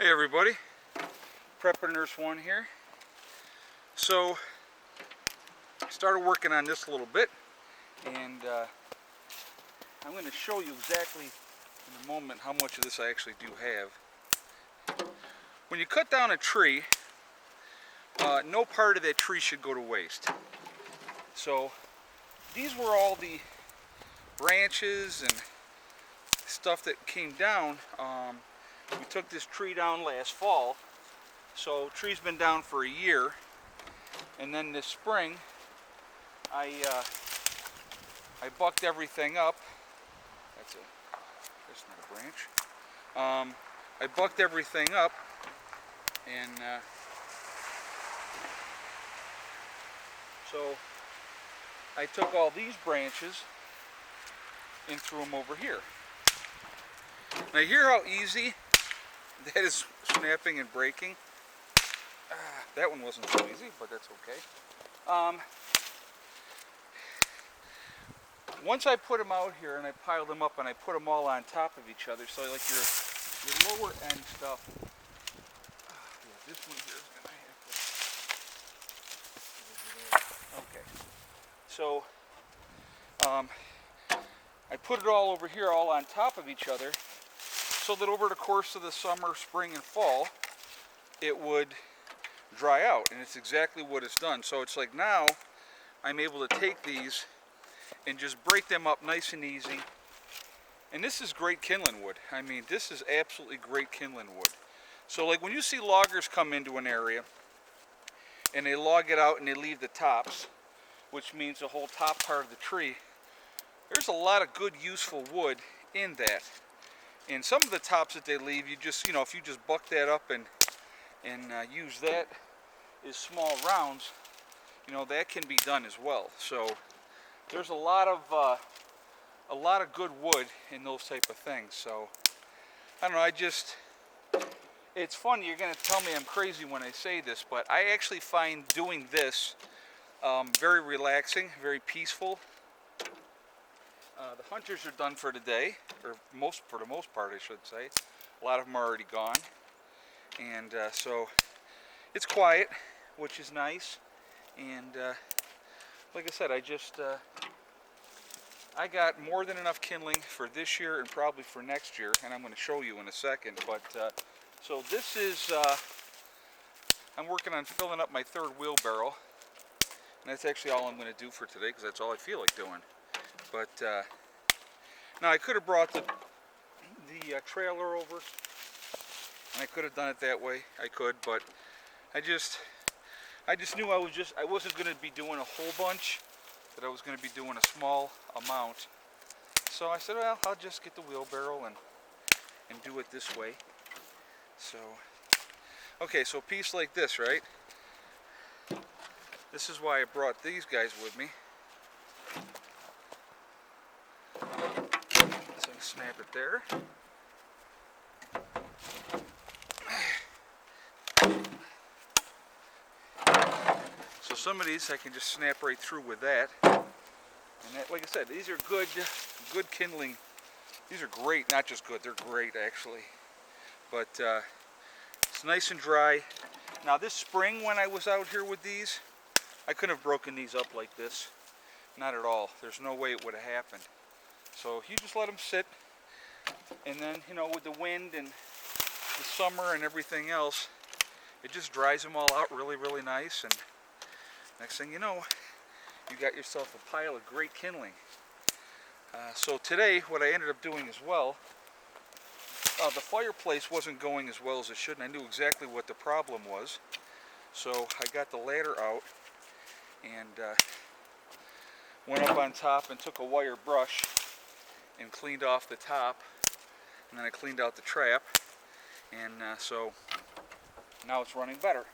Hey everybody, Prepper Nurse One here. So, I started working on this a little bit, and I'm going to show you exactly in a moment how much of this I actually do have. When you cut down a tree, no part of that tree should go to waste. So, these were all the branches and stuff that came down. We took this tree down last fall, so tree's been down for a year, and then this spring I bucked everything up. That's not a branch. I bucked everything up, and so I took all these branches and threw them over here. Now, hear how easy that is snapping and breaking. That one wasn't so easy, but that's okay. Once I put them out here and I piled them up and I put them all on top of each other, so like your lower end stuff. Yeah, this one here is gonna have to. Okay. So I put it all over here, all on top of each other, so that over the course of the summer, spring, and fall, it would dry out, and it's exactly what it's done. So it's like now I'm able to take these and just break them up nice and easy. And this is great kindling wood. I mean, this is absolutely great kindling wood. So like when you see loggers come into an area and they log it out and they leave the tops, which means the whole top part of the tree, there's a lot of good useful wood in that. And some of the tops that they leave, you just, if you just buck that up and use that as small rounds, that can be done as well. So there's a lot of good wood in those type of things. So I don't know, it's funny, you're going to tell me I'm crazy when I say this, but I actually find doing this very relaxing, very peaceful. The hunters are done for the day, or for the most part, I should say. A lot of them are already gone, and so it's quiet, which is nice. And like I said, I got more than enough kindling for this year and probably for next year, and I'm going to show you in a second. But so this is I'm working on filling up my third wheelbarrow, and that's actually all I'm going to do for today because that's all I feel like doing. But now I could have brought the trailer over, and I could have done it that way. I could, but I just knew I wasn't going to be doing a whole bunch. That I was going to be doing a small amount. So I said, well, I'll just get the wheelbarrow and do it this way. So okay, so a piece like this, right? This is why I brought these guys with me. So I snap it there. So some of these I can just snap right through with that. And that, like I said, these are good kindling. These are great, not just good, they're great actually. But it's nice and dry. Now this spring when I was out here with these, I couldn't have broken these up like this. Not at all. There's no way it would have happened. So you just let them sit, and then, with the wind and the summer and everything else, it just dries them all out really, really nice, and next thing you know, you got yourself a pile of great kindling. So today, what I ended up doing as well, the fireplace wasn't going as well as it should, and I knew exactly what the problem was. So I got the ladder out and went up on top and took a wire brush and cleaned off the top, and then I cleaned out the trap, and so now it's running better.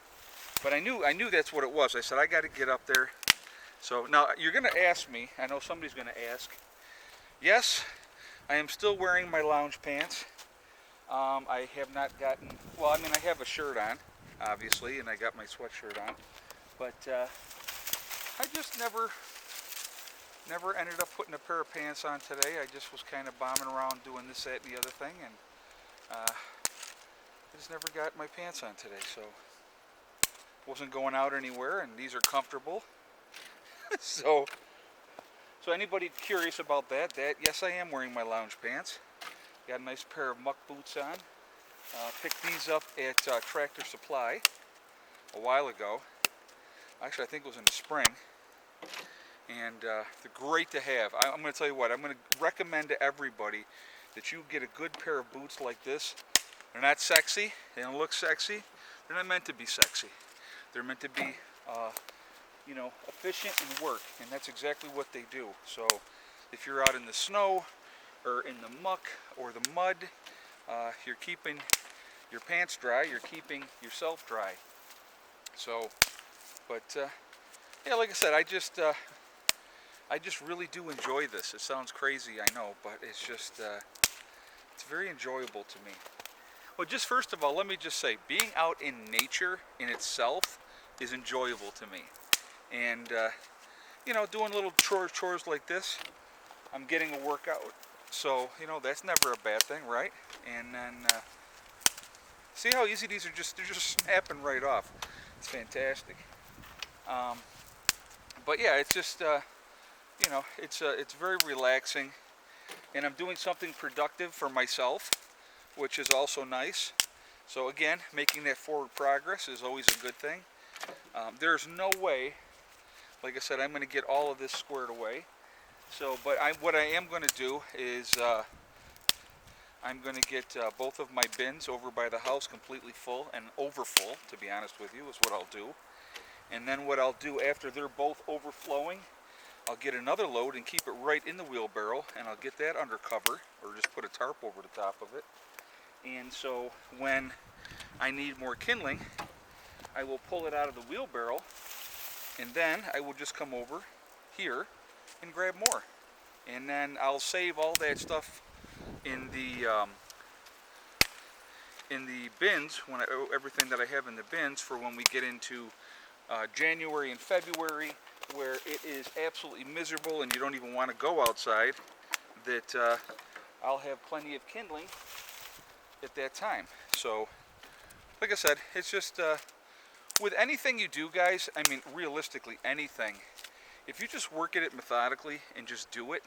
But I knew that's what it was. I said I got to get up there. So now you're going to ask me, I know somebody's going to ask. Yes, I am still wearing my lounge pants. I have not gotten, well, I mean, I have a shirt on, obviously, and I got my sweatshirt on. But I just never ended up putting a pair of pants on today. I just was kind of bombing around doing this, that, and the other thing, and I just never got my pants on today, so wasn't going out anywhere, and these are comfortable. so anybody curious about that, yes, I am wearing my lounge pants. Got a nice pair of muck boots on. Picked these up at Tractor Supply a while ago. Actually, I think it was in the spring. And they're great to have. I'm going to tell you what, I'm going to recommend to everybody that you get a good pair of boots like this. They're not sexy. They don't look sexy. They're not meant to be sexy. They're meant to be, efficient and work. And that's exactly what they do. So if you're out in the snow or in the muck or the mud, you're keeping your pants dry. You're keeping yourself dry. So, but yeah, like I said, I just really do enjoy this. It sounds crazy, I know, but it's just, it's very enjoyable to me. Well, just first of all, let me just say, being out in nature in itself is enjoyable to me. And, doing little chores like this, I'm getting a workout. So, that's never a bad thing, right? And then, see how easy they're just snapping right off. It's fantastic. But yeah, it's just, it's very relaxing, and I'm doing something productive for myself, which is also nice. So again, making that forward progress is always a good thing. There's no way, like I said, I'm going to get all of this squared away. So, but what I am going to do is I'm going to get both of my bins over by the house completely full and overfull, to be honest with you, is what I'll do. And then what I'll do after they're both overflowing, I'll get another load and keep it right in the wheelbarrow, and I'll get that under cover, or just put a tarp over the top of it. And so when I need more kindling, I will pull it out of the wheelbarrow, and then I will just come over here and grab more. And then I'll save all that stuff in the bins, everything that I have in the bins, for when we get into January and February, where it is absolutely miserable and you don't even want to go outside, that I'll have plenty of kindling at that time. So, like I said, it's just, with anything you do, guys, I mean, realistically, anything, if you just work at it methodically and just do it,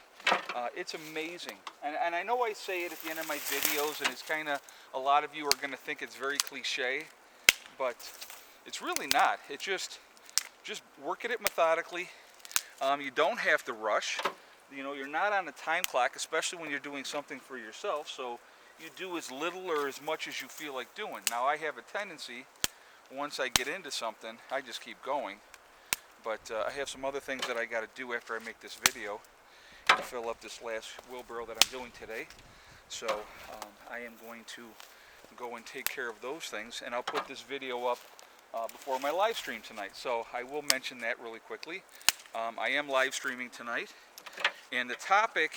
it's amazing. And I know I say it at the end of my videos, and it's kind of, a lot of you are going to think it's very cliche, but it's really not. It's just work at it methodically. You don't have to rush. You're not on a time clock, especially when you're doing something for yourself. So you do as little or as much as you feel like doing. Now, I have a tendency, once I get into something, I just keep going. But I have some other things that I got to do after I make this video and fill up this last wheelbarrow that I'm doing today. So I am going to go and take care of those things, and I'll put this video up before my live stream tonight. So I will mention that really quickly. I am live streaming tonight, and the topic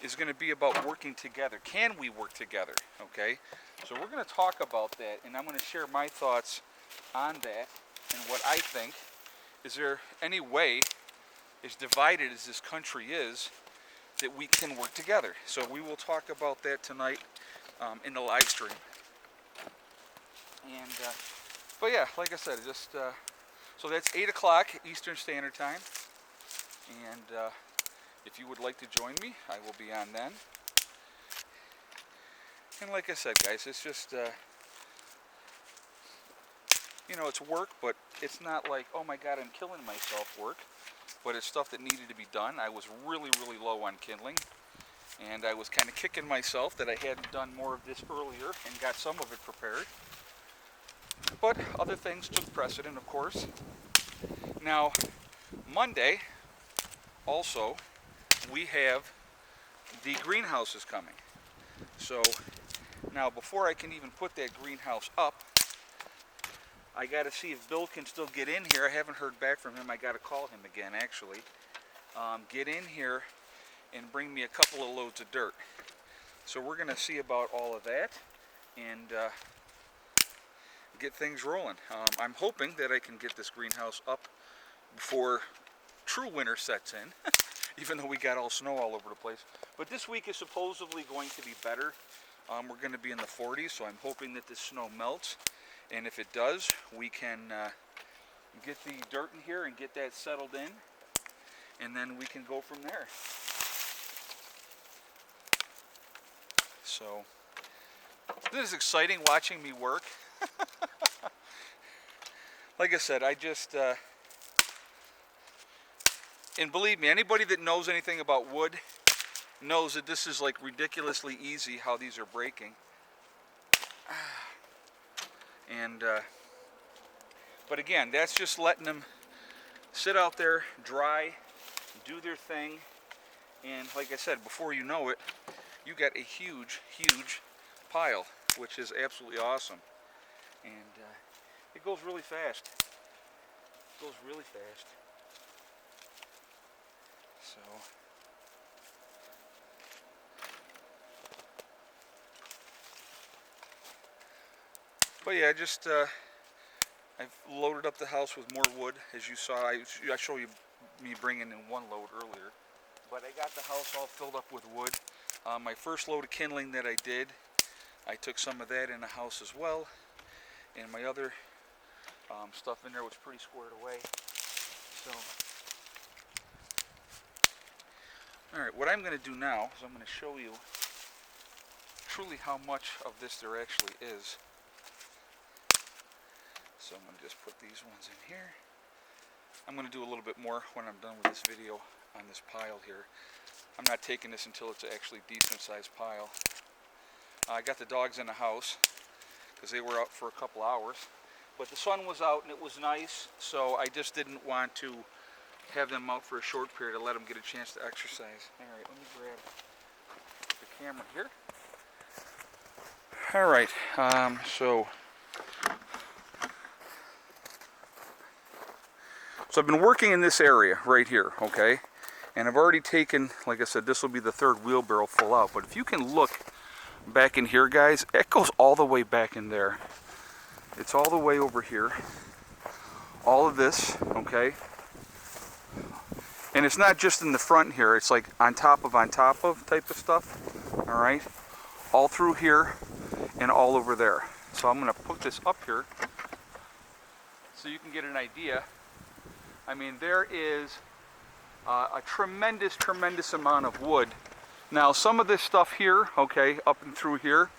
is going to be about working together. Can we work together? Okay, so we're going to talk about that, and I'm going to share my thoughts on that and what I think. Is there any way, as divided as this country is, that we can work together? So we will talk about that tonight in the live stream. And but yeah, like I said, just so that's 8 o'clock Eastern Standard Time, and if you would like to join me, I will be on then. And like I said, guys, it's just it's work, but it's not like, oh my God, I'm killing myself work. But it's stuff that needed to be done. I was really, really low on kindling, and I was kind of kicking myself that I hadn't done more of this earlier and got some of it prepared. But other things took precedent, of course. Now, Monday, also, we have the greenhouses coming. So, now before I can even put that greenhouse up, I got to see if Bill can still get in here. I haven't heard back from him. I got to call him again, actually. Get in here and bring me a couple of loads of dirt. So we're going to see about all of that and get things rolling. I'm hoping that I can get this greenhouse up before true winter sets in, even though we got all snow all over the place. But this week is supposedly going to be better. We're going to be in the 40s, so I'm hoping that this snow melts. And if it does, we can get the dirt in here and get that settled in. And then we can go from there. So, this is exciting watching me work. Like I said, I just, and believe me, anybody that knows anything about wood knows that this is like ridiculously easy how these are breaking. And, but again, that's just letting them sit out there, dry, do their thing, and like I said, before you know it, you got a huge, huge pile, which is absolutely awesome. And it goes really fast. It goes really fast. So, but yeah, just I've loaded up the house with more wood, as you saw. I showed you me bringing in one load earlier, but I got the house all filled up with wood. My first load of kindling that I did, I took some of that in the house as well, and my other stuff in there was pretty squared away. So, all right, what I'm going to do now is I'm going to show you truly how much of this there actually is. So I'm going to just put these ones in here. I'm going to do a little bit more when I'm done with this video on this pile here. I'm not taking this until it's actually a decent sized pile. I got the dogs in the house because they were out for a couple hours. But the sun was out and it was nice, so I just didn't want to have them out for a short period to let them get a chance to exercise. All right, let me grab the camera here. All right, so I've been working in this area right here, okay? And I've already taken, like I said, this will be the third wheelbarrow full out. But if you can look back in here, guys, it goes all the way back in there. It's all the way over here. All of this, okay? And it's not just in the front here. It's like on top of type of stuff, all right? All through here and all over there. So I'm going to put this up here so you can get an idea. I mean, there is a tremendous, tremendous amount of wood. Now, some of this stuff here, okay, up and through here,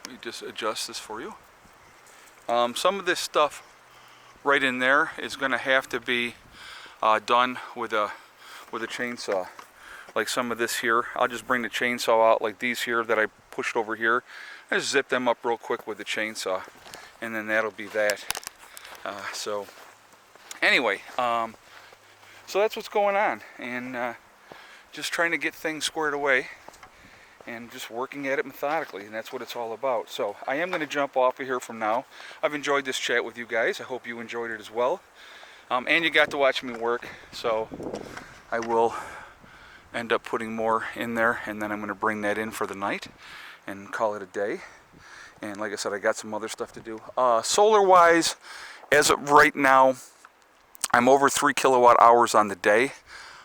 let me just adjust this for you. Some of this stuff right in there is going to have to be done with a chainsaw. Like some of this here, I'll just bring the chainsaw out, like these here that I pushed over here. I just zip them up real quick with the chainsaw, and then that'll be that. So anyway, so that's what's going on, and just trying to get things squared away and just working at it methodically, and that's what it's all about. So I am going to jump off of here from now. I've enjoyed this chat with you guys. I hope you enjoyed it as well, and you got to watch me work. So I will end up putting more in there, and then I'm going to bring that in for the night and call it a day. And like I said, I got some other stuff to do. Solar wise, as of right now, I'm over 3 kilowatt hours on the day.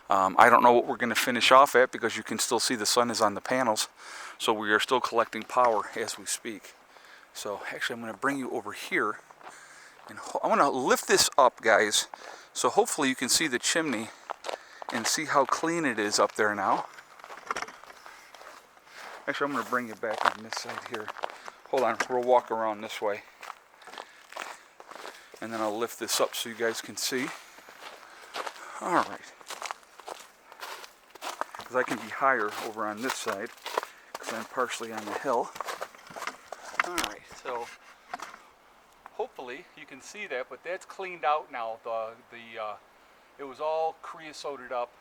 I don't know what we're going to finish off at because you can still see the sun is on the panels. So we are still collecting power as we speak. So actually I'm going to bring you over here. And I want to lift this up, guys. So hopefully you can see the chimney and see how clean it is up there now. Actually, I'm going to bring you back on this side here. Hold on, we'll walk around this way. And then I'll lift this up so you guys can see. All right. Because I can be higher over on this side because I'm partially on the hill. All right, so hopefully you can see that, but that's cleaned out now. It was all creosoted up,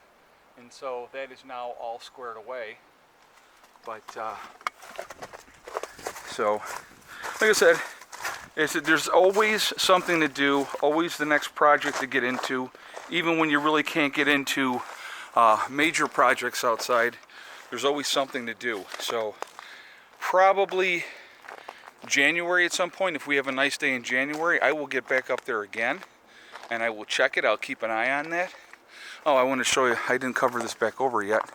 and so that is now all squared away. But so, like I said, there's always something to do, always the next project to get into. Even when you really can't get into major projects outside, there's always something to do. So probably January at some point, if we have a nice day in January, I will get back up there again and I will check it. I'll keep an eye on that. Oh, I want to show you, I didn't cover this back over yet.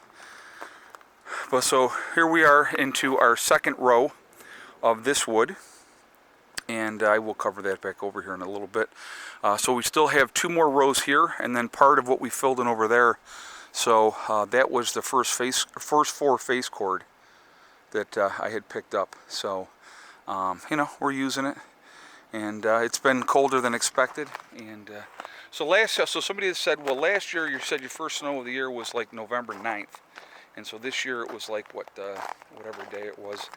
But so here we are into our second row of this wood, and I will cover that back over here in a little bit. So we still have 2 more rows here, and then part of what we filled in over there. So that was the first 4 face cord that I had picked up. So you know, we're using it, and it's been colder than expected. And so somebody had said, well, last year you said your first snow of the year was like November 9th, and so this year it was like whatever day it was.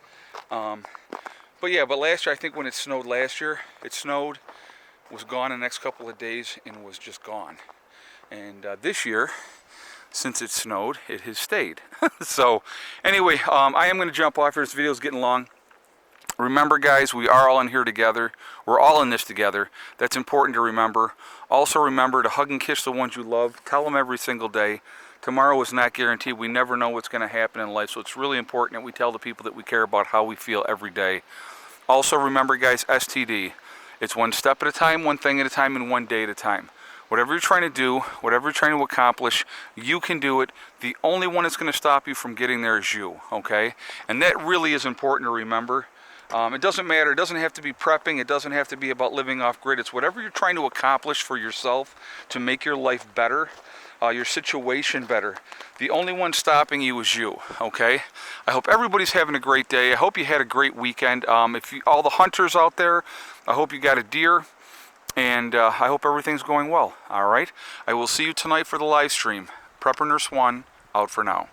But yeah, but last year, I think when it snowed last year, it snowed, was gone in the next couple of days, and was just gone. And this year, since it snowed, it has stayed. So anyway, I am going to jump off here. This video is getting long. Remember, guys, we are all in here together. We're all in this together. That's important to remember. Also remember to hug and kiss the ones you love. Tell them every single day. Tomorrow is not guaranteed. We never know what's going to happen in life, so it's really important that we tell the people that we care about how we feel every day. Also remember, guys, STD. It's one step at a time, one thing at a time, and one day at a time. Whatever you're trying to do, whatever you're trying to accomplish, you can do it. The only one that's going to stop you from getting there is you, okay? And that really is important to remember. It doesn't matter. It doesn't have to be prepping. It doesn't have to be about living off grid. It's whatever you're trying to accomplish for yourself to make your life better, your situation better. The only one stopping you is you, okay? I hope everybody's having a great day. I hope you had a great weekend. All the hunters out there, I hope you got a deer, and I hope everything's going well, all right? I will see you tonight for the live stream. Prepper Nurse 1, out for now.